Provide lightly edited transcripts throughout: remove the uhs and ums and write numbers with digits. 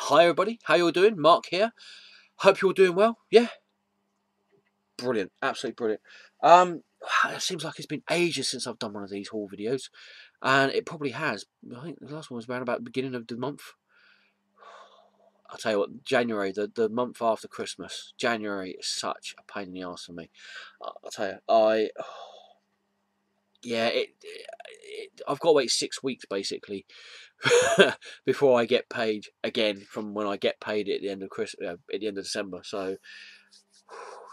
Hi everybody, how you all doing? Mark here. Hope you're all doing well. Yeah, brilliant, absolutely brilliant. It seems like it's been ages since I've done one of these haul videos, and it probably has. I think the last one was around about the beginning of the month. I'll tell you what, January, the month after Christmas. January is such a pain in the arse for me. I'll tell you, yeah, I've got to wait 6 weeks basically before I get paid again from when I get paid at the end of at the end of December. So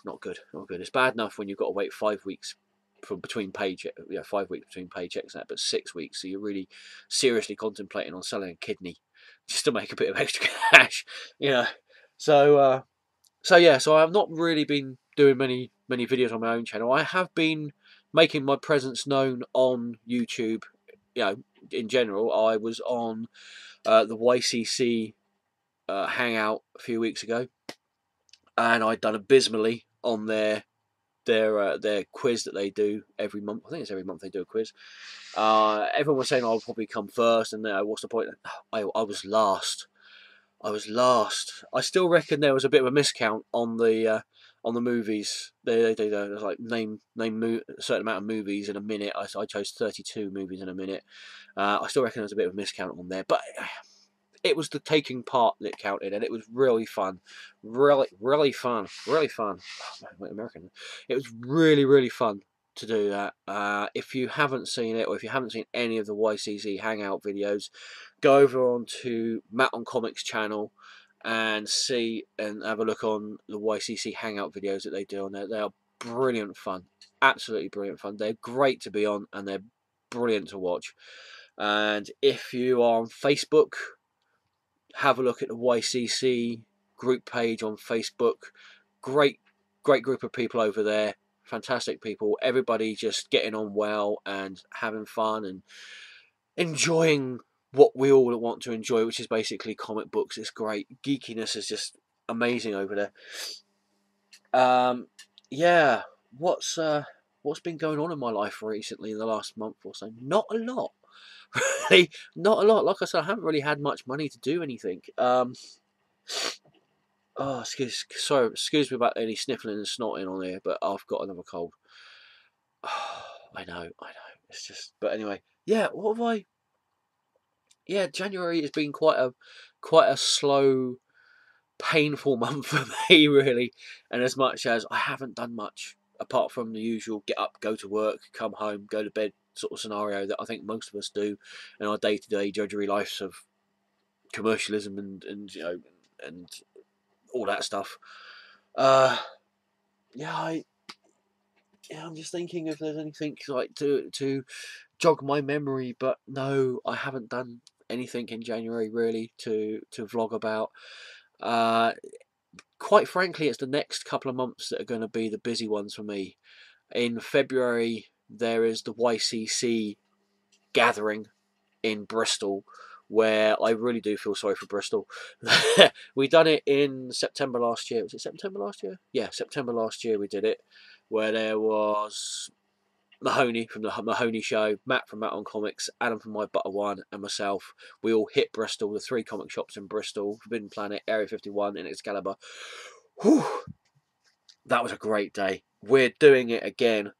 not good, not good. It's bad enough when you've got to wait 5 weeks from between paycheck, 5 weeks between paychecks, and that, but 6 weeks. So you're really seriously contemplating on selling a kidney just to make a bit of extra cash, you know. So yeah, so I've not really been doing many videos on my own channel. I have been making my presence known on YouTube. You know, in general, I was on the YCC hangout a few weeks ago, and I'd done abysmally on their quiz that they do every month. I think it's every month they do a quiz. Everyone was saying I'll probably come first, and what's the point? I was last. I was last. I still reckon there was a bit of a miscount on the movies. They there's like name a certain amount of movies in a minute. I chose 32 movies in a minute. I still reckon there's a bit of a miscount on there, but it was the taking part that counted, and it was really fun, really fun. Oh, man, American. It was really fun to do that. If you haven't seen it, or if you haven't seen any of the YCC Hangout videos, go over onto Matt on Comics channel and have a look on the YCC Hangout videos that they do on there. They are brilliant fun, absolutely brilliant fun. They're great to be on, and they're brilliant to watch. And if you are on Facebook, have a look at the YCC group page on Facebook. Great group of people over there. Fantastic people. Everybody just getting on well and having fun and enjoying what we all want to enjoy, which is basically comic books. It's great. Geekiness is just amazing over there. Yeah. What's been going on in my life recently in the last month or so? Not a lot. Really, not a lot. Like I said, I haven't really had much money to do anything. Oh, excuse me about any sniffling and snorting on here, but I've got another cold. Oh, I know. It's just, but anyway, yeah. What have I? Yeah, January has been quite a slow, painful month for me, really. And as much as I haven't done much apart from the usual get up, go to work, come home, go to bed sort of scenario that I think most of us do in our day-to-day drudgery lives of commercialism and you know and all that stuff. Yeah, I'm just thinking if there's anything like to jog my memory, but no, I haven't done anything in January really to vlog about. Quite frankly, it's the next couple of months that are going to be the busy ones for me. In February, there is the YCC gathering in Bristol, where I really do feel sorry for Bristol. We done it in September last year. Was it September last year? Yeah, September last year we did it, where there was Mahoney from the Mahoney Show, Matt from Matt on Comics, Adam from My Butter One, and myself. We all hit Bristol, the 3 comic shops in Bristol, Forbidden Planet, Area 51, and Excalibur. Whew, that was a great day. We're doing it again.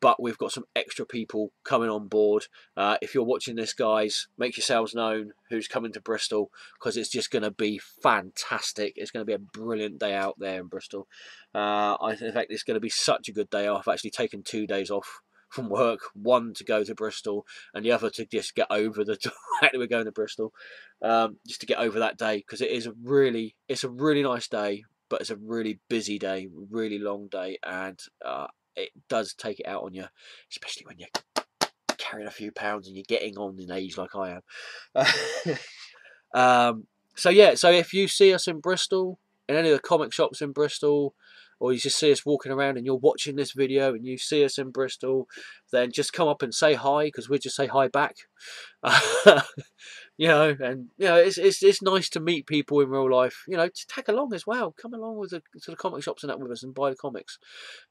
But we've got some extra people coming on board. If you're watching this, guys, make yourselves known who's coming to Bristol, because it's just going to be fantastic. It's going to be a brilliant day out there in Bristol. In fact, it's going to be such a good day. I've actually taken 2 days off from work, one to go to Bristol and the other to just get over the fact that we're going to Bristol, just to get over that day, because it's a really nice day, but it's a really busy day, really long day, and it does take it out on you, especially when you're carrying a few pounds and you're getting on in age like I am. So yeah, so if you see us in Bristol, in any of the comic shops in Bristol, or you just see us walking around and you're watching this video and you see us in Bristol, then just come up and say hi, because we'll just say hi back. You know, and you know, it's nice to meet people in real life. You know, to tag along as well. Come along to the comic shops and that with us and buy the comics.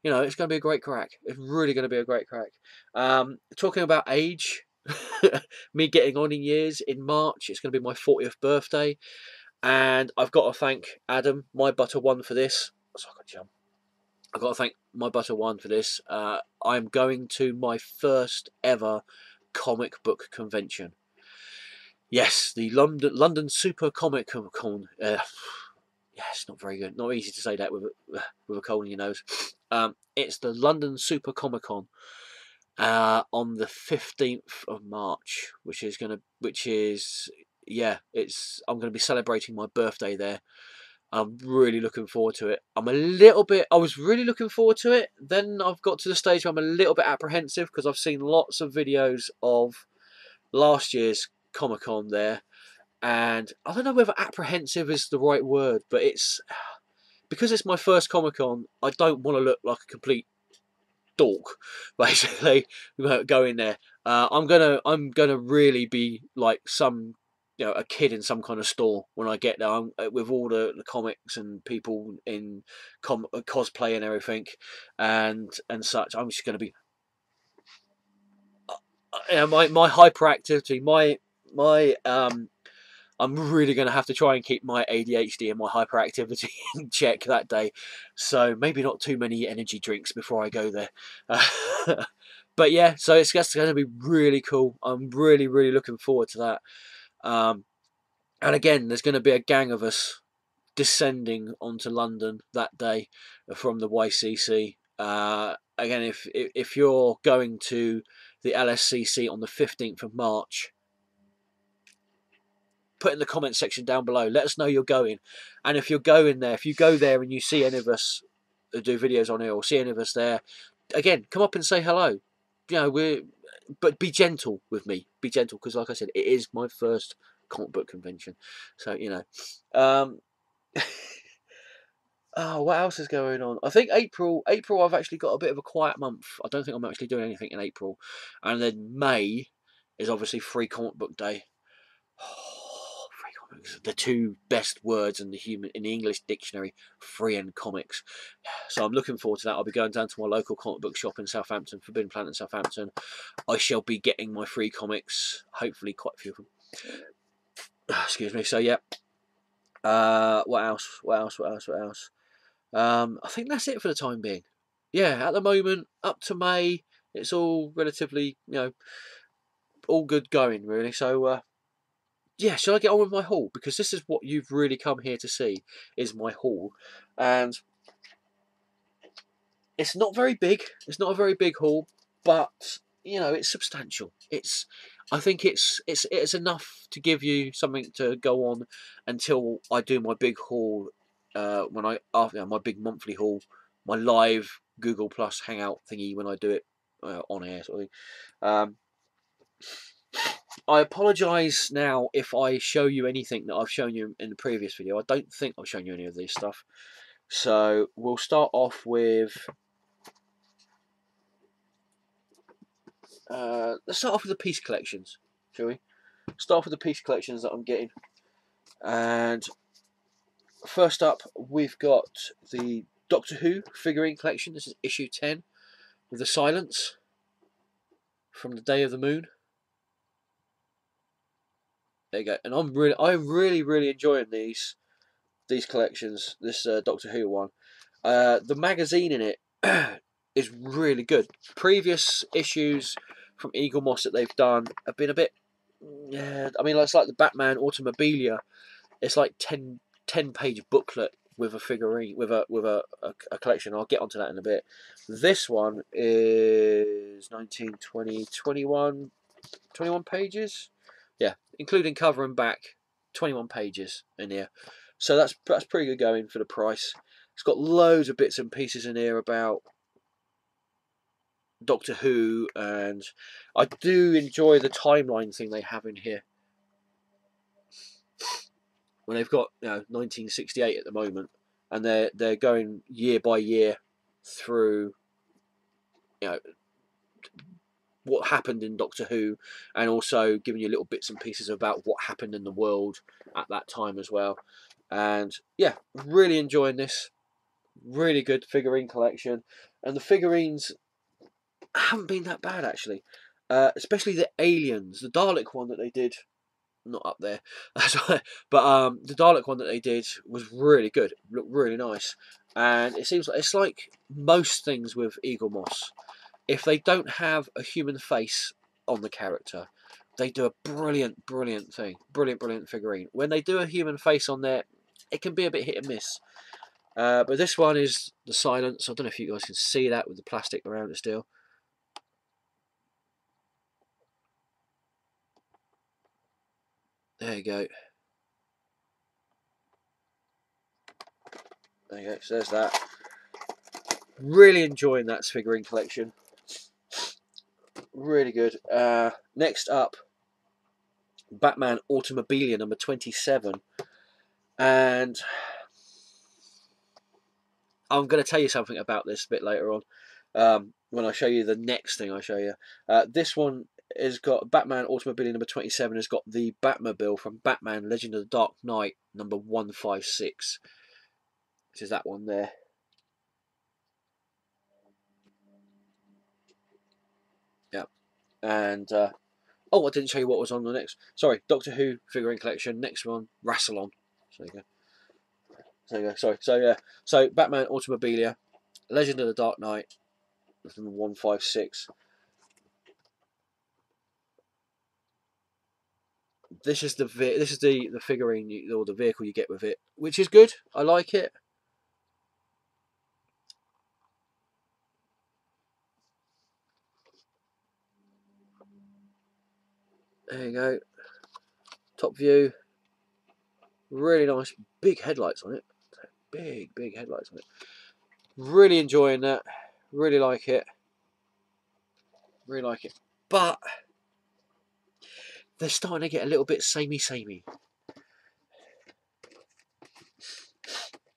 You know, it's going to be a great crack. It's really going to be a great crack. Talking about age, me getting on in years in March. It's going to be my 40th birthday, and I've got to thank Adam, my butter one, for this. So I've got to thank my butter one for this. I'm going to my first ever comic book convention. Yes, the London Super Comic Con. Yes, not very good. Not easy to say that with a cold in your nose. It's the London Super Comic Con on the 15th of March, I'm going to be celebrating my birthday there. I'm really looking forward to it. I was really looking forward to it. Then I've got to the stage where I'm a little bit apprehensive because I've seen lots of videos of last year's Comic Con there, and I don't know whether apprehensive is the right word, but because it's my first Comic Con, I don't want to look like a complete dork, basically, going there. I'm gonna really be like a kid in some kind of store when I get there, with all the comics and people in cosplay and everything, and such. I'm just gonna be, my hyperactivity, my I'm really going to have to try and keep my ADHD and my hyperactivity in check that day. So maybe not too many energy drinks before I go there. But yeah, so it's just going to be really cool. I'm really, really looking forward to that. And again, there's going to be a gang of us descending onto London that day from the YCC. Again, if you're going to the LSCC on the 15th of March, put in the comment section down below. Let us know you're going, and if you're going there, if you go there and you see any of us do videos on it, or see any of us there, again, come up and say hello. But be gentle with me. Be gentle, because like I said, it is my first comic book convention. So oh, what else is going on? I think April I've actually got a bit of a quiet month. I don't think I'm actually doing anything in April, and then May is obviously Free Comic Book Day. The two best words in the English dictionary, free and comics. So I'm looking forward to that. I'll be going down to my local comic book shop in Southampton, Forbidden Planet in Southampton. I shall be getting my free comics, hopefully quite a few of them. Excuse me. So yeah. What else? I think that's it for the time being. Yeah, at the moment, up to May, it's all relatively, all good going, really. So yeah, shall I get on with my haul? Because this is what you've really come here to see, is my haul. And it's not very big. It's not a very big haul, but it's substantial. I think it's enough to give you something to go on until I do my big haul. After my big monthly haul, my live Google Plus Hangout thingy, when I do it on air, sort of thing. I apologise now if I show you anything that I've shown you in the previous video. I don't think I've shown you any of this stuff. So we'll start off with... let's start off with the piece collections, shall we? Start off with the piece collections that I'm getting. And first up, we've got the Doctor Who figurine collection. This is issue 10, with the Silence from the Day of the Moon. There you go. And I'm really enjoying these collections. This Doctor Who one. The magazine in it is really good. Previous issues from Eagle Moss that they've done have been a bit... Yeah, I mean, it's like the Batman Automobilia. It's like 10-page booklet with a figurine, with a collection. I'll get onto that in a bit. This one is 19, 20, 21 pages. Yeah, including cover and back, 21 pages in here. So that's pretty good going for the price. It's got loads of bits and pieces in here about Doctor Who, and I do enjoy the timeline thing they have in here. When they've got 1968 at the moment, and they're going year by year through what happened in Doctor Who, and also giving you little bits and pieces about what happened in the world at that time as well. And yeah, really enjoying this. Really good figurine collection, and the figurines haven't been that bad actually. especially the aliens, the Dalek one that they did. Not up there, but the Dalek one that they did was really good. Looked really nice, and it seems like it's like most things with Eagle Moss. If they don't have a human face on the character, they do a brilliant, brilliant thing. Brilliant figurine. When they do a human face on there, it can be a bit hit and miss. But this one is the silence. I don't know if you guys can see that with the plastic around it still. There you go. There you go. So there's that. Really enjoying that figurine collection. Really good. Next up, Batman Automobilia number 27. And I'm going to tell you something about this a bit later on. When I show you the next thing I show you. This one has got Batman Automobilia number 27 has got the Batmobile from Batman Legend of the Dark Knight number 156. Which is that one there. Yeah. And oh, I didn't show you what was on the next. Sorry, Doctor Who figurine collection. Next one, Rassilon. So there you go. There you go. Sorry. So yeah. So Batman Automobilia, Legend of the Dark Knight, number 156. This is the figurine or the vehicle you get with it, which is good. I like it. There you go. Top view. Really nice. Big headlights on it. Big headlights on it. Really enjoying that. Really like it. Really like it. But they're starting to get a little bit samey.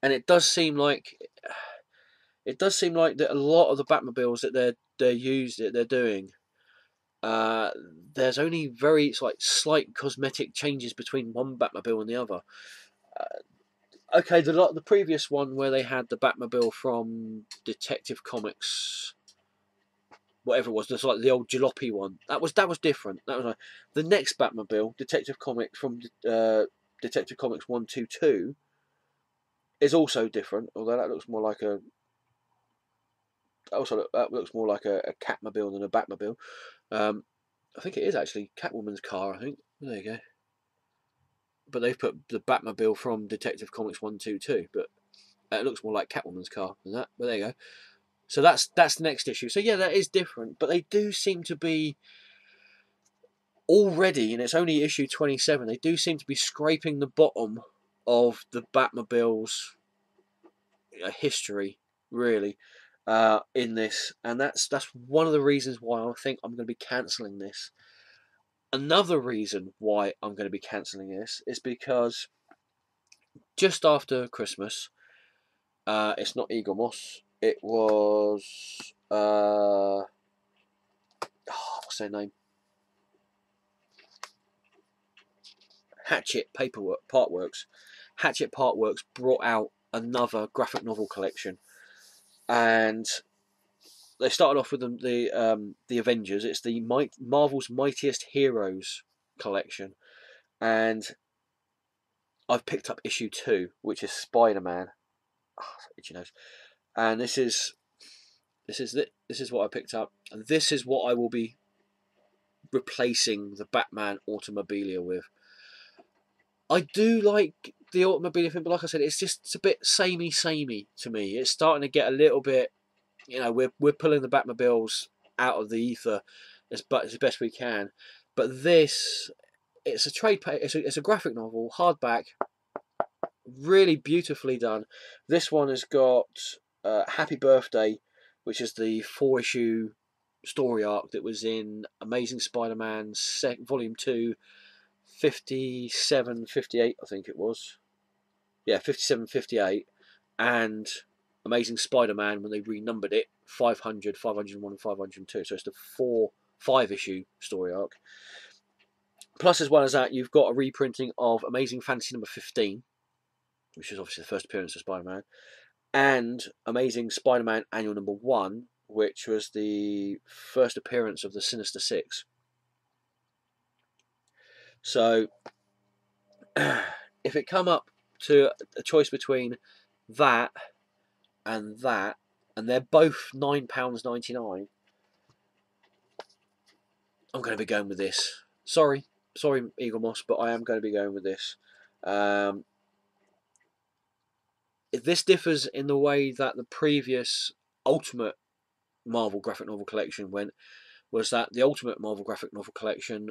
And it does seem like that a lot of the Batmobiles that they're doing. There's only very slight cosmetic changes between one Batmobile and the other. Okay, the previous one where they had the Batmobile from Detective Comics, whatever it was, just like the old jalopy one. That was different. That was the next Batmobile, Detective Comics from Detective Comics 122, is also different. Although that looks more like a Catmobile than a Batmobile. I think it is actually Catwoman's car. I think there you go. But they've put the Batmobile from Detective Comics 122, but it looks more like Catwoman's car than that. But there you go. So that's the next issue. So yeah, that is different, but they do seem to be already, and it's only issue 27. They do seem to be scraping the bottom of the Batmobile's history, really, in this, and that's one of the reasons why I think I'm going to be cancelling this. Another reason why I'm going to be cancelling this is because just after Christmas, it's not Eagle Moss. It was what's their name? Hatchet Partworks. Hatchet Partworks brought out another graphic novel collection, and they started off with the Avengers. It's the Marvel's Mightiest Heroes collection, and I've picked up issue 2, which is Spider-Man. Itchy nose. And this is what I picked up, and this is what I will be replacing the Batman Automobilia with. I do like the Automobilia thing, but like I said, it's a bit samey to me. It's starting to get a little bit, we're pulling the Batmobiles out of the ether as best we can. But this, it's a trade, it's a graphic novel, hardback, really beautifully done. This one has got Happy Birthday, which is the 4-issue story arc that was in Amazing Spider-Man Volume 2, 57, 58, I think it was. Yeah, 57, 58, and Amazing Spider-Man when they renumbered it, 500, 501, and 502. So it's the 5-issue story arc. Plus, as well as that, you've got a reprinting of Amazing Fantasy number 15, which is obviously the first appearance of Spider-Man, and Amazing Spider-Man Annual number 1, which was the first appearance of the Sinister Six. So, if it come up to a choice between that, and they're both £9.99, I'm going to be going with this. Sorry, Eagle Moss, but I am going to be going with this. This differs in the way that the previous Ultimate Marvel graphic novel collection went. Was that the Ultimate Marvel graphic novel collection?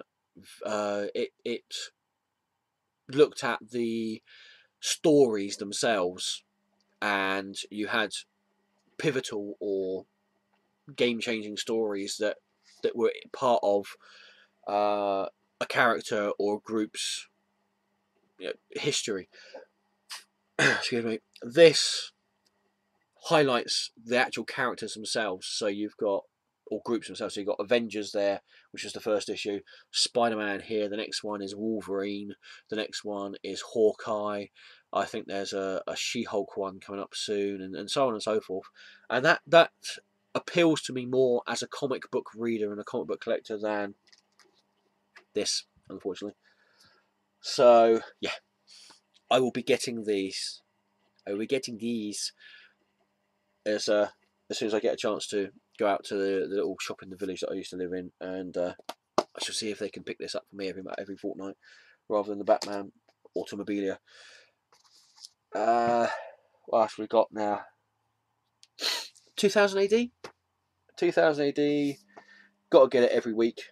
It looked at the stories themselves, and you had pivotal or game-changing stories that were part of a character or a group's history. Excuse me. This highlights the actual characters themselves. So you've got, or groups themselves. So you've got Avengers there, which was the first issue. Spider-Man here. The next one is Wolverine. The next one is Hawkeye. I think there's a She-Hulk one coming up soon, and so on and so forth. And that appeals to me more as a comic book reader and a comic book collector than this, unfortunately. So yeah, I will be getting these. I will be getting these as soon as I get a chance to go out to the little shop in the village that I used to live in, and I shall see if they can pick this up for me every fortnight, rather than the Batman Automobilia. What else we got now? 2000 AD. 2000 AD. Got to get it every week.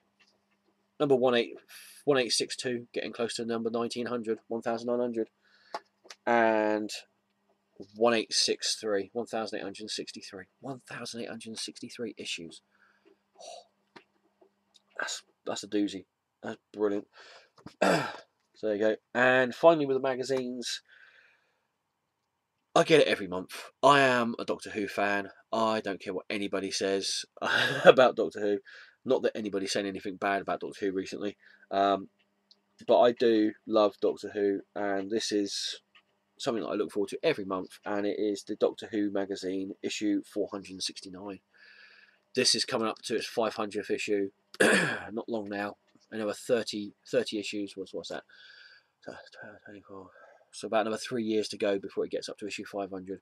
Number 1862, getting close to number 1900, 1900, and 1863, 1863 issues. Oh, that's a doozy. That's brilliant. So there you go. And finally, with the magazines, I get it every month. I am a Doctor Who fan. I don't care what anybody says about Doctor Who. Not that anybody's saying anything bad about Doctor Who recently, but I do love Doctor Who, and this is something that I look forward to every month, and it is the Doctor Who magazine, issue 469. This is coming up to its 500th issue. Not long now. Another 30 issues. What's that? 24. So about another 3 years to go before it gets up to issue 500.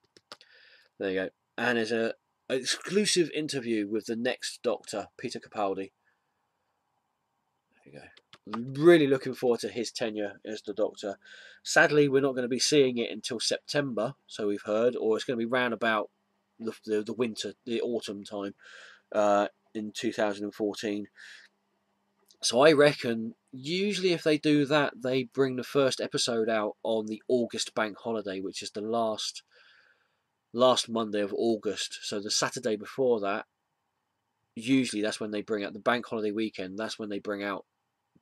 There you go. And there's an exclusive interview with the next Doctor, Peter Capaldi. There you go. Really looking forward to his tenure as the Doctor. Sadly, we're not going to be seeing it until September, so we've heard, or it's going to be round about the winter, the autumn time in 2014. So I reckon usually if they do that, they bring the first episode out on the August bank holiday, which is the last Monday of August. So the Saturday before that, usually that's when they bring out the bank holiday weekend. That's when they bring out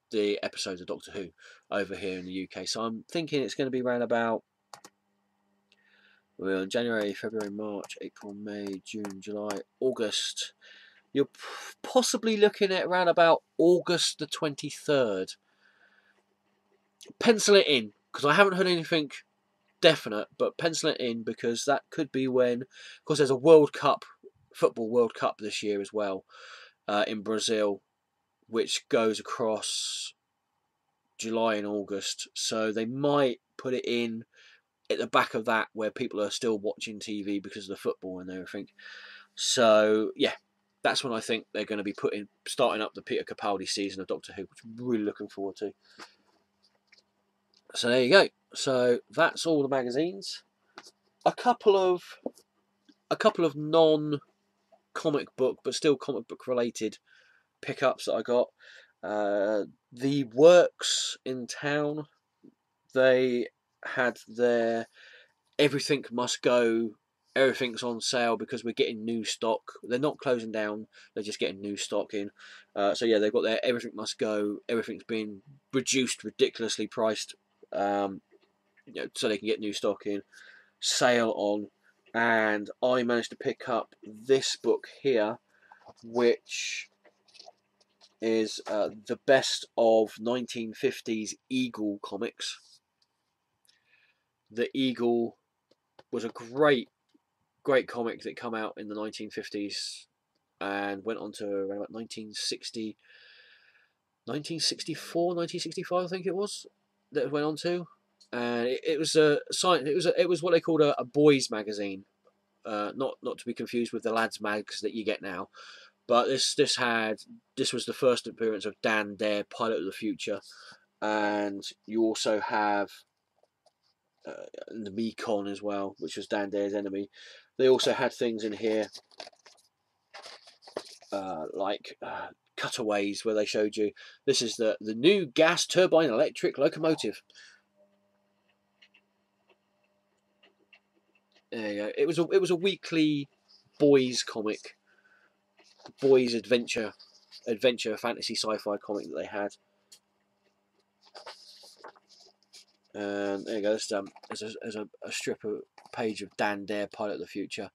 the episodes of Doctor Who over here in the UK. So I'm thinking it's going to be around about January, February, March, April, May, June, July, August. You're possibly looking at around about August the 23rd. Pencil it in, because I haven't heard anything definite, but pencil it in, because that could be when, of course, there's a World Cup, Football World Cup this year as well, in Brazil, which goes across July and August. So they might put it in at the back of that where people are still watching TV because of the football and everything. So yeah, that's when I think they're going to be starting up the Peter Capaldi season of Doctor Who, which I'm really looking forward to. So there you go. So that's all the magazines. A couple of non-comic book but still comic book related pickups that I got. The Works in town, they had their Everything Must Go, everything's on sale because we're getting new stock. They're not closing down, they're just getting new stock in. So yeah, they've got their Everything Must Go, everything's been reduced, ridiculously priced, so they can get new stock in, sale on. And I managed to pick up this book here, which is the best of 1950s Eagle comics. The Eagle was a great comic that came out in the 1950s, and went on to around about 1960, 1964, 1965, I think it was, that it went on to. And it was a science. It was what they called a boys' magazine, not to be confused with the lads' mags that you get now. But this was the first appearance of Dan Dare, Pilot of the Future, and you also have the Mekon as well, which was Dan Dare's enemy. They also had things in here like cutaways where they showed you this is the new gas turbine electric locomotive. There you go. It was a weekly boys comic, boys adventure fantasy sci-fi comic that they had. And there you go. There's a strip of page of Dan Dare, Pilot of the Future,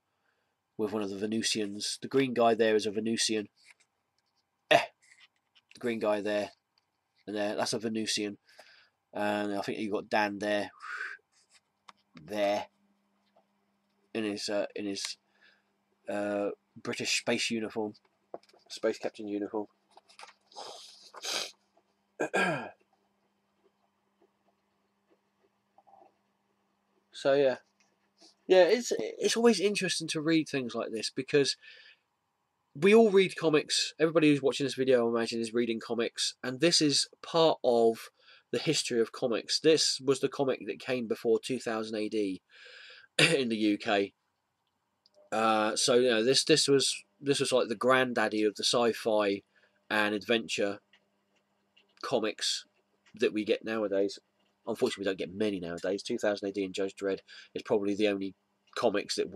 with one of the Venusians. The green guy there is a Venusian. The green guy there, and there, that's a Venusian. And I think you got Dan there in his British space uniform, space captain uniform. So yeah, it's always interesting to read things like this, because we all read comics. Everybody who's watching this video, I imagine, is reading comics, and this is part of the history of comics. This was the comic that came before 2000 AD in the UK. So you know, this was like the granddaddy of the sci-fi and adventure comics that we get nowadays. Unfortunately, we don't get many nowadays. 2000 AD and Judge Dredd is probably the only comics that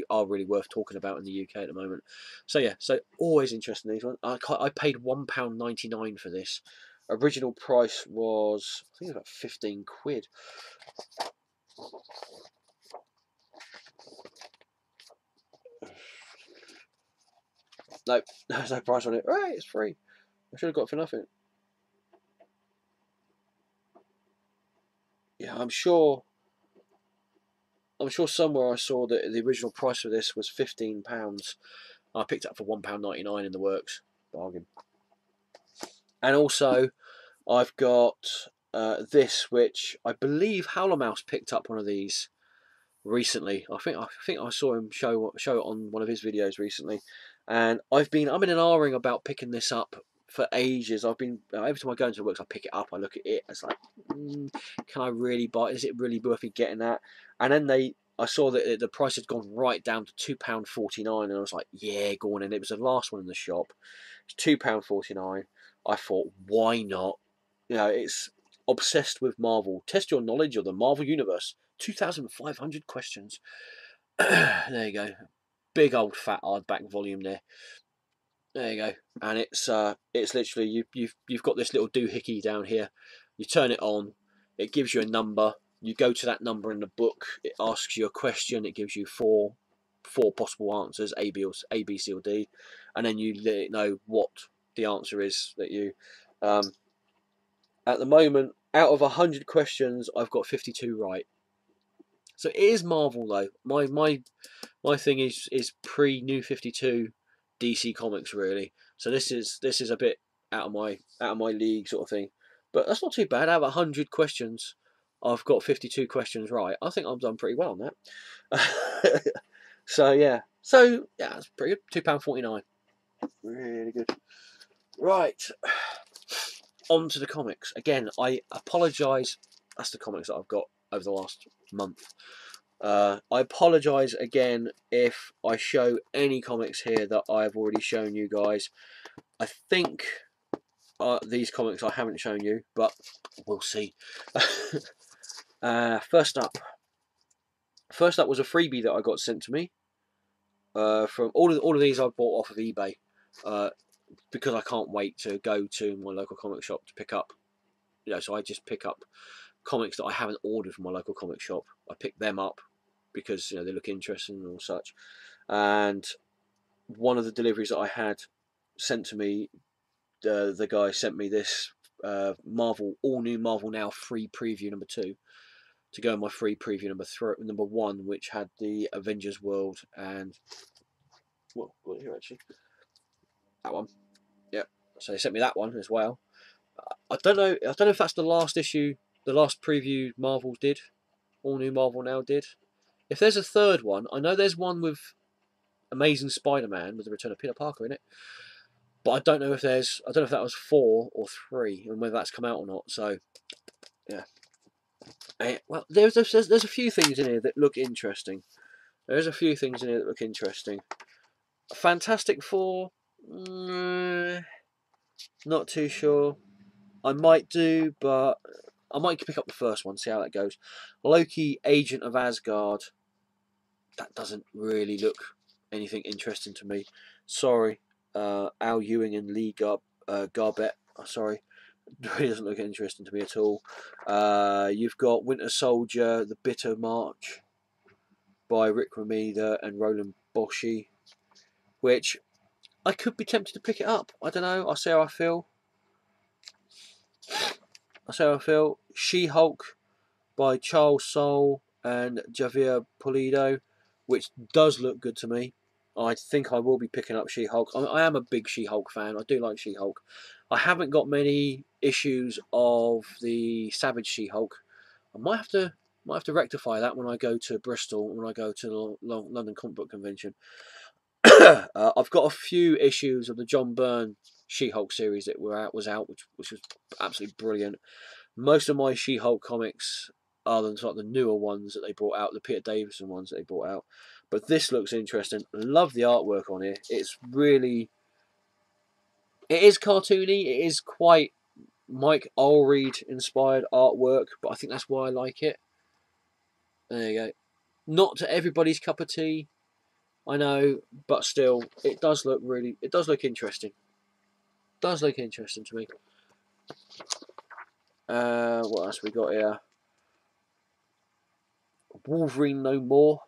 are really worth talking about in the UK at the moment. So yeah, so always interested in these ones. I paid £1.99 for this. Original price was, I think it was about 15 quid. No, there's no price on it. Right, it's free. I should have got it for nothing. Yeah, I'm sure somewhere I saw that the original price for this was £15. I picked it up for £1.99 in the works. Bargain. And also, I've got this, which I believe Howler Mouse picked up one of these recently. I think I saw him show it on one of his videos recently, and I'm in an R-ing about picking this up for ages. I've been every time I go into the works, I pick it up, I look at it, it's like, can I really buy it? Is it really worth me getting that? And then I saw that the price had gone right down to £2.49, and I was like, yeah, go on. And it was the last one in the shop. It's £2.49. I thought, why not? You know, it's obsessed with Marvel. Test your knowledge of the Marvel Universe. 2,500 questions. There you go. Big old fat hardback volume there. There you go. And it's literally you've got this little doohickey down here. You turn it on. It gives you a number. You go to that number in the book. It asks you a question. It gives you four possible answers, A, B, C, or D, and then you let it know what the answer is that you. At the moment, out of 100 questions, I've got 52 right. So it is Marvel though. My thing is pre New 52 DC Comics really. So this is a bit out of my league sort of thing. But that's not too bad. Out of 100 questions, I've got 52 questions right. I think I've done pretty well on that. So yeah, that's pretty good. £2.49, really good. Right, on to the comics. Again, I apologise. That's the comics that I've got over the last month. I apologise again if I show any comics here that I've already shown you guys. I think these comics I haven't shown you, but we'll see. First up was a freebie that I got sent to me. From all of these I bought off of eBay, because I can't wait to go to my local comic shop to pick up. You know, so I just pick up comics that I haven't ordered from my local comic shop. I pick them up because they look interesting and all such. And one of the deliveries that I had sent to me, the guy sent me this Marvel, all new Marvel Now free preview number 2 to go in my free preview number 1, which had the Avengers World and got it here actually. That one. Yep. So they sent me that one as well. I don't know. I don't know if that's the last issue, the last preview Marvel did. All New Marvel Now did. If there's a third one, I know there's one with Amazing Spider-Man with the return of Peter Parker in it. But I don't know if there's. I don't know if that was 4 or 3, and whether that's come out or not. So, yeah. Well, there's a few things in here that look interesting. There's a few things in here that look interesting. Fantastic Four. Not too sure. I might do, but I might pick up the first one, see how that goes. Loki, Agent of Asgard. That doesn't really look anything interesting to me. Sorry, Al Ewing and Lee Garbett. Sorry, it really doesn't look interesting to me at all. You've got Winter Soldier, The Bitter March by Rick Remender and Roland Boschi, which I could be tempted to pick it up. I don't know. I'll see how I feel. She-Hulk by Charles Soule and Javier Pulido, which does look good to me. I think I will be picking up She-Hulk. I am a big She-Hulk fan. I do like She-Hulk. I haven't got many issues of the Savage She-Hulk. I might have to rectify that when I go to Bristol, when I go to the London Comic Book Convention. I've got a few issues of the John Byrne She-Hulk series that was out, which was absolutely brilliant. Most of my She-Hulk comics are the newer ones that they brought out, the Peter Davison ones that they brought out. But this looks interesting. Love the artwork on here. It is cartoony. It is quite Mike Allred inspired artwork, but I think that's why I like it. There you go. Not to everybody's cup of tea, I know, but still, it does look interesting. Does look interesting to me. What else we got here? Wolverine No More.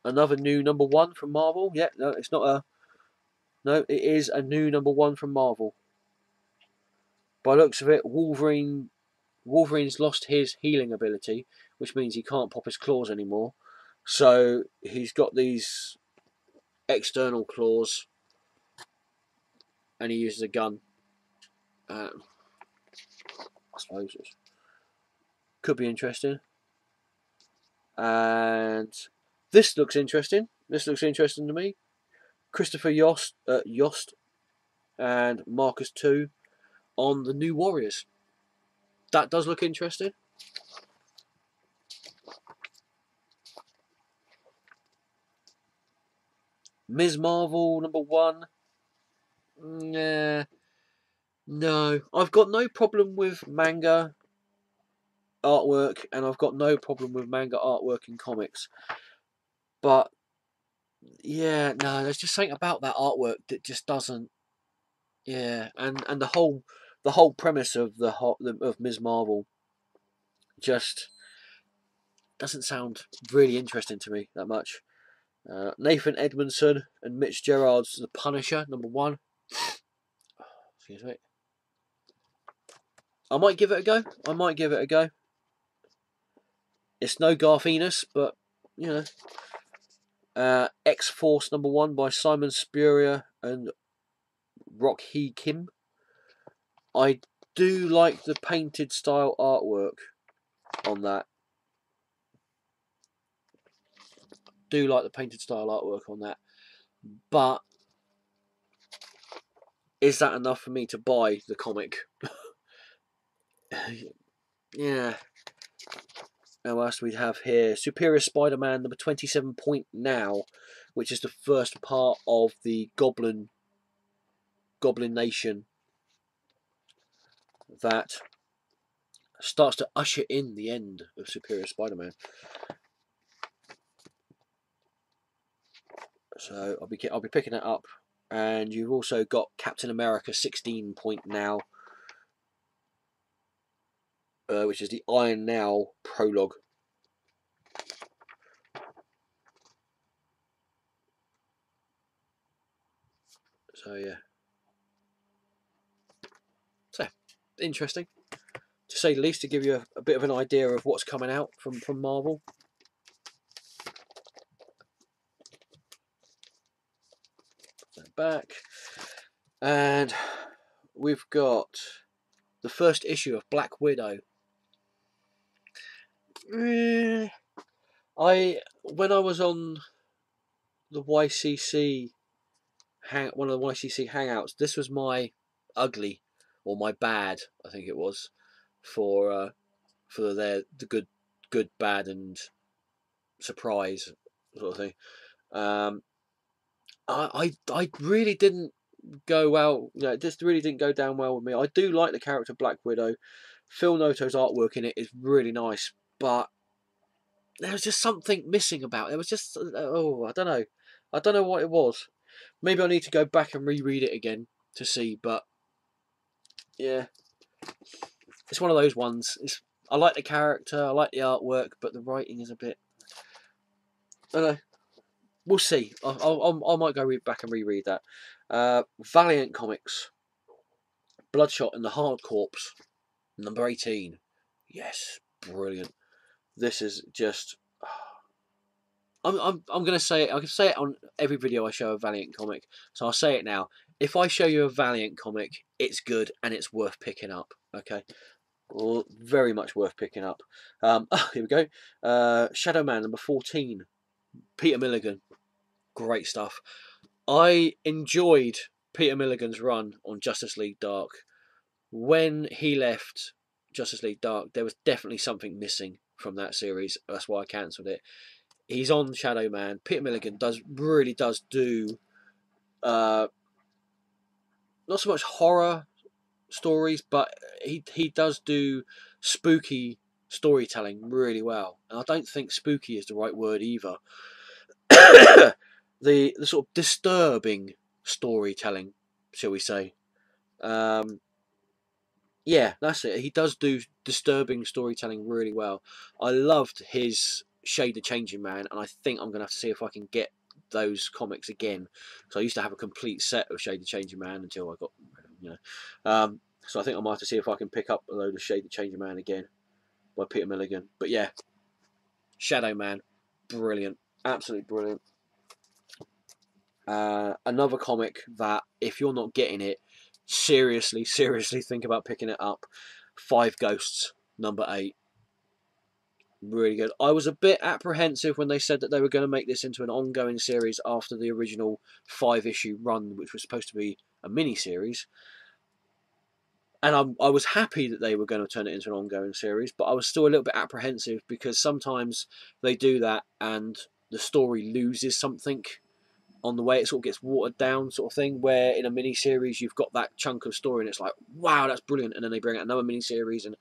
Another new #1 from Marvel. Yeah, no, it's not a... No, it is a new #1 from Marvel. By the looks of it, Wolverine's lost his healing ability, which means he can't pop his claws anymore. So he's got these external claws, and he uses a gun. I suppose it could be interesting. And this looks interesting. This looks interesting to me. Christopher Yost and Marcus II on the New Warriors. That does look interesting. Ms. Marvel #1. Nah. No. I've got no problem with manga artwork, and I've got no problem with manga artwork in comics. But yeah, no, there's just something about that artwork that just doesn't. Yeah, and the whole premise of of Ms. Marvel just doesn't sound really interesting to me that much. Nathan Edmondson and Mitch Gerard's The Punisher #1. Excuse me. I might give it a go. It's no Garth Ennis, but you know. X-Force #1 by Simon Spurrier and Rock Hee Kim. I do like the painted style artwork on that. But is that enough for me to buy the comic? Yeah. Now, what else do we have here? Superior Spider-Man #27 Point Now, which is the first part of the Goblin Nation that starts to usher in the end of Superior Spider-Man. So I'll be picking that up. And you've also got Captain America 16 Point Now, which is the Iron Now prologue. So yeah. So interesting, to say the least, to give you a bit of an idea of what's coming out from Marvel. back. And we've got the first issue of Black Widow. When I was on the YCC one of the YCC hangouts, this was my ugly, or my bad, I think it was, for the good, bad, and surprise sort of thing. I really didn't go well. You know, it just really didn't go down well with me. I do like the character Black Widow. Phil Noto's artwork in it is really nice, but there was just something missing about it. It was just, I don't know. I don't know what it was. Maybe I need to go back and reread it again to see, but yeah. It's one of those ones. I like the character, I like the artwork, but the writing is a bit, I don't know. We'll see. I might go back and reread that. Valiant Comics. Bloodshot and the Hard Corpse. Number 18. Yes, brilliant. This is just... I'm going to say it. I can say it on every video I show a Valiant comic. So I'll say it now. If I show you a Valiant comic, it's good and it's worth picking up. Okay? Well, very much worth picking up. Here we go. Shadow Man, number 14. Peter Milligan. Great stuff. I enjoyed Peter Milligan's run on Justice League Dark. When he left Justice League Dark, there was definitely something missing from that series. That's why I cancelled it. He's on Shadow Man. Peter Milligan really does do not so much horror stories, but he does do spooky storytelling really well. And I don't think spooky is the right word either. the sort of disturbing storytelling, shall we say. Yeah, that's it. He does do disturbing storytelling really well. I loved his Shade the Changing Man, and I think I'm going to have to see if I can get those comics again. So I used to have a complete set of Shade the Changing Man until I got, so I think I might have to see if I can pick up a load of Shade the Changing Man again by Peter Milligan. But yeah, Shadow Man, brilliant, absolutely brilliant. Another comic that, if you're not getting it, seriously think about picking it up. Five Ghosts, number 8. Really good. I was a bit apprehensive when they said that they were going to make this into an ongoing series after the original 5-issue run, which was supposed to be a mini-series. And I was happy that they were going to turn it into an ongoing series, but I was still a little bit apprehensive because sometimes they do that and the story loses something on the way. It sort of gets watered down, sort of thing, where in a mini-series you've got that chunk of story and it's like, wow, that's brilliant, and then they bring out another mini-series, and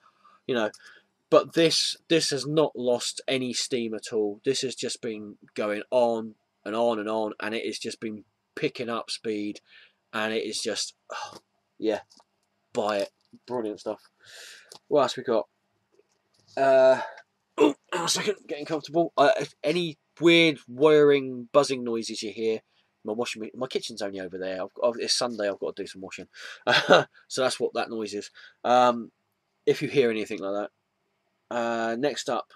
but this has not lost any steam at all. This has just been going on and on and on, and it has just been picking up speed, and it is just, yeah, buy it. Brilliant stuff. What else we got? Oh, hang on a second, getting comfortable. Any weird whirring, buzzing noises you hear, my kitchen's only over there. It's Sunday, I've got to do some washing. So that's what that noise is. If you hear anything like that. Next up,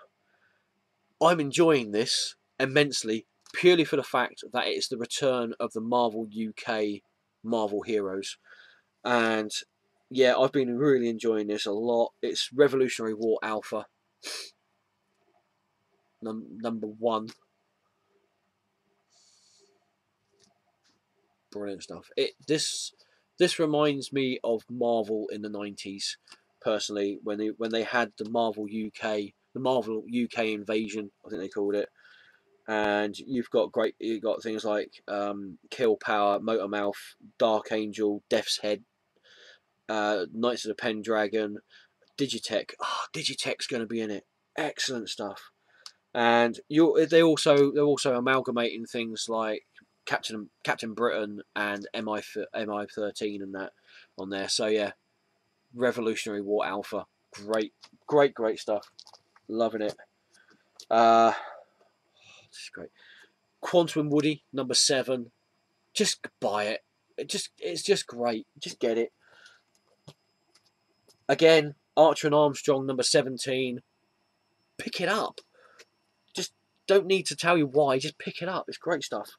I'm enjoying this immensely, purely for the fact that it's the return of the Marvel UK Marvel heroes. And yeah, I've been really enjoying this a lot. It's Revolutionary War Alpha, number 1. Brilliant stuff. This reminds me of Marvel in the 90s, personally, when they had the Marvel UK invasion, I think they called it. And you've got things like Kill Power, Motormouth, Dark Angel, Death's Head, Knights of the Pendragon, Digitech. Digitech's going to be in it. Excellent stuff. And they're also amalgamating things like Captain Britain and MI13 and that on there. So yeah, Revolutionary War Alpha, great stuff. Loving it. This is great. Quantum Woody, number 7. Just buy it. It's just great. Just get it. Again, Archer and Armstrong, number 17. Pick it up. Just don't need to tell you why. Just pick it up. It's great stuff.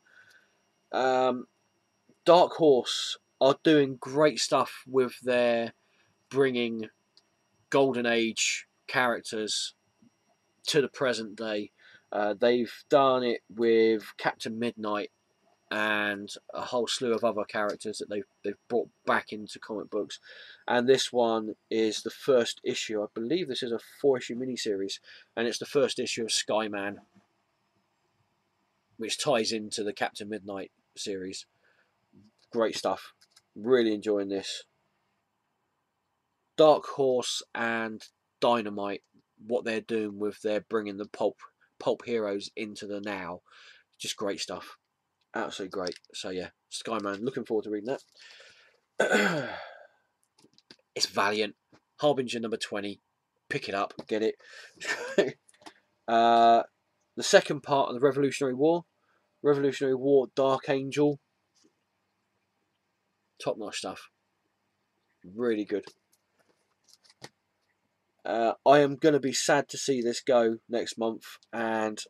Dark Horse are doing great stuff with their bringing Golden Age characters to the present day. They've done it with Captain Midnight and a whole slew of other characters that they've brought back into comic books. And this one is the first issue. I believe this is a 4-issue miniseries, and it's the first issue of Skyman, which ties into the Captain Midnight series. Great stuff. Really enjoying this. Dark Horse and Dynamite, what they're doing with their bringing the pulp heroes into the now, just great stuff. Absolutely great. So yeah, Skyman, looking forward to reading that. It's Valiant, Harbinger number 20. Pick it up, get it. The second part of the Revolutionary War, Dark Angel. Top notch stuff. Really good. I am going to be sad to see this go next month, and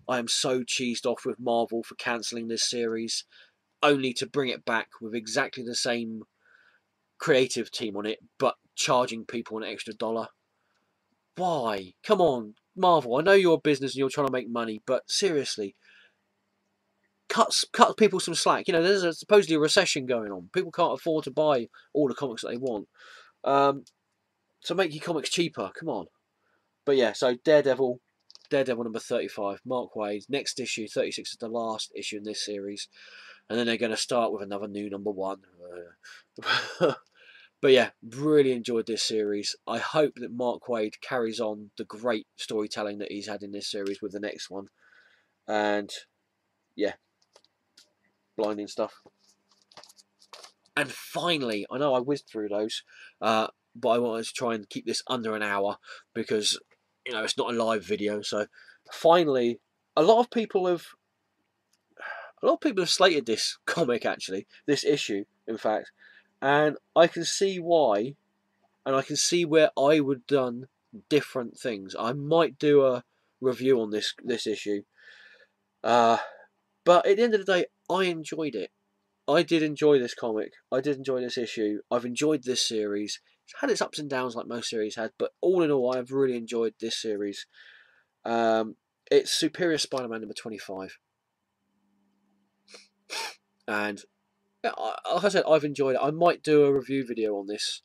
I am so cheesed off with Marvel for cancelling this series, only to bring it back with exactly the same creative team on it, but charging people an extra $1. Why? Come on, Marvel. I know you're a business and you're trying to make money, but seriously, cut people some slack. You know, there's supposedly a recession going on. People can't afford to buy all the comics that they want. So make your comics cheaper. Come on. But yeah, so Daredevil number 35, Mark Waid. Next issue, 36 is the last issue in this series. And then they're going to start with another new number 1. But yeah, really enjoyed this series. I hope that Mark Waid carries on the great storytelling that he's had in this series with the next one. And yeah, blinding stuff. And finally, I know I whizzed through those, but I wanted to try and keep this under an hour because, you know, it's not a live video. So finally, a lot of people have slated this comic, actually, this issue, in fact, and I can see why, and I can see where I would have done different things. I might do a review on this issue, but at the end of the day, I enjoyed it. I did enjoy this comic. I did enjoy this issue. I've enjoyed this series. It's had its ups and downs like most series had, but all in all, I've really enjoyed this series. It's Superior Spider-Man number 25. And like I said, I've enjoyed it. I might do a review video on this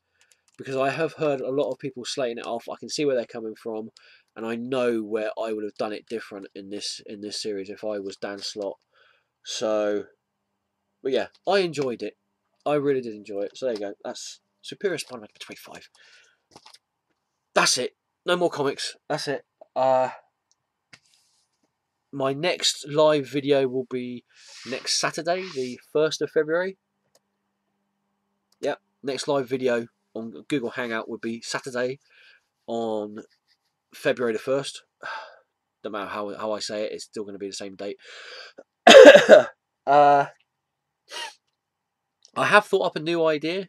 because I have heard a lot of people slating it off. I can see where they're coming from, and I know where I would have done it different in this series if I was Dan Slott. So, but yeah, I enjoyed it. I really did enjoy it. So there you go. That's Superior Spider-Man 25. That's it. No more comics. That's it. My next live video will be next Saturday, the 1st of February. Yep, next live video on Google Hangout would be Saturday on February the 1st. No matter how I say it, it's still going to be the same date. I have thought up a new idea.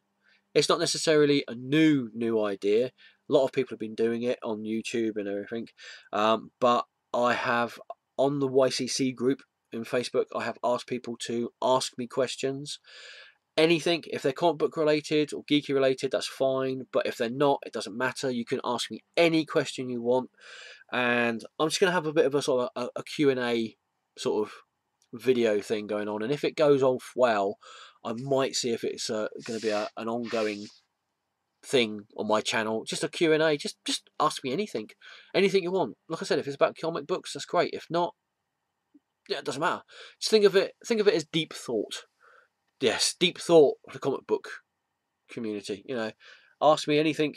It's not necessarily a new idea. A lot of people have been doing it on YouTube and everything. But I have, on the YCC group in Facebook, I have asked people to ask me questions. Anything, if they're comic book related or geeky related, that's fine. But if they're not, it doesn't matter. You can ask me any question you want. And I'm just going to have a bit of a sort of a Q&A sort of video thing going on. And if it goes off well, I might see if it's going to be an ongoing thing on my channel. Just a Q&A. Just ask me anything you want. Like I said, if it's about comic books, that's great. If not, yeah, it doesn't matter. Just think of it as deep thought. Yes, deep thought for the comic book community. You know, ask me anything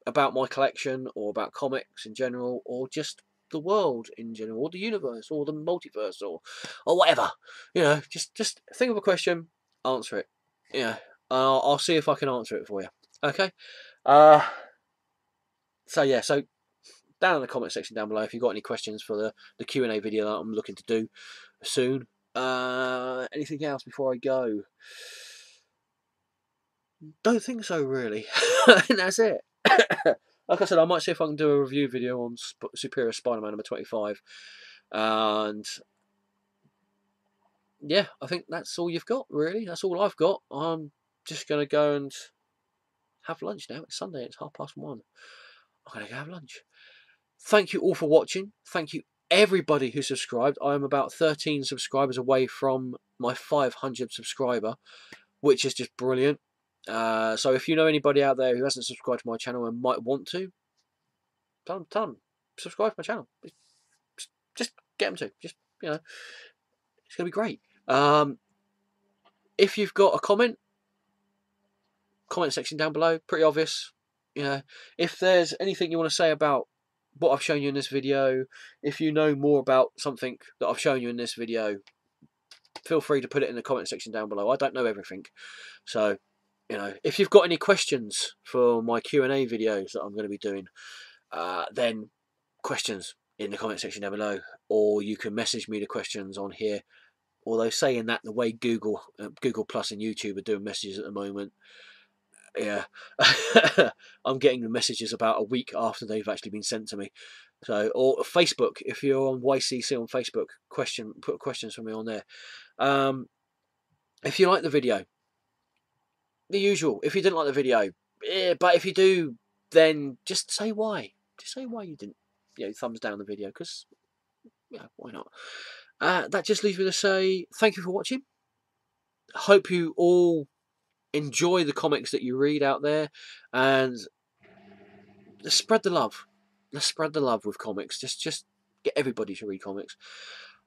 about my collection or about comics in general, or just the world in general, or the universe, or the multiverse, or whatever. You know, just think of a question, answer it. Yeah, I'll see if I can answer it for you. Okay. So yeah, so down in the comment section down below if you've got any questions for the Q&A video that I'm looking to do soon. Anything else before I go? Don't think so, really. And that's it. Like I said, I might see if I can do a review video on Superior Spider-Man number 25. And yeah, I think that's all you've got, really. That's all I've got. I'm just going to go and have lunch now. It's Sunday, it's 1:30. I'm going to go have lunch. Thank you all for watching. Thank you everybody who subscribed. I am about 13 subscribers away from my 500 subscriber, which is just brilliant. So if you know anybody out there who hasn't subscribed to my channel and might want to, tell them subscribe to my channel. Just get them to. Just, you know, it's going to be great. If you've got a comment section down below, pretty obvious. You know, if there's anything you want to say about what I've shown you in this video, if you know more about something that I've shown you in this video, feel free to put it in the comment section down below. I don't know everything, so you know, if you've got any questions for my Q&A videos that I'm going to be doing, then questions in the comment section down below, or you can message me the questions on here. Although saying that, the way Google Plus and YouTube are doing messages at the moment, yeah, I'm getting the messages about a week after they've actually been sent to me. So, or Facebook, if you're on YCC on Facebook, put questions for me on there. If you like the video, the usual. If you didn't like the video, but if you do, then just say why. Just say why you didn't, you know, thumbs down the video, because yeah, why not? That just leaves me to say thank you for watching. Hope you all enjoy the comics that you read out there, and let's spread the love. Let's spread the love with comics. Just get everybody to read comics.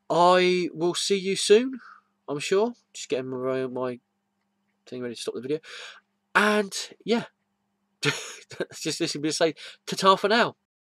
I will see you soon, I'm sure. Just getting my thing ready to stop the video. And yeah, just listen to me say ta-ta for now.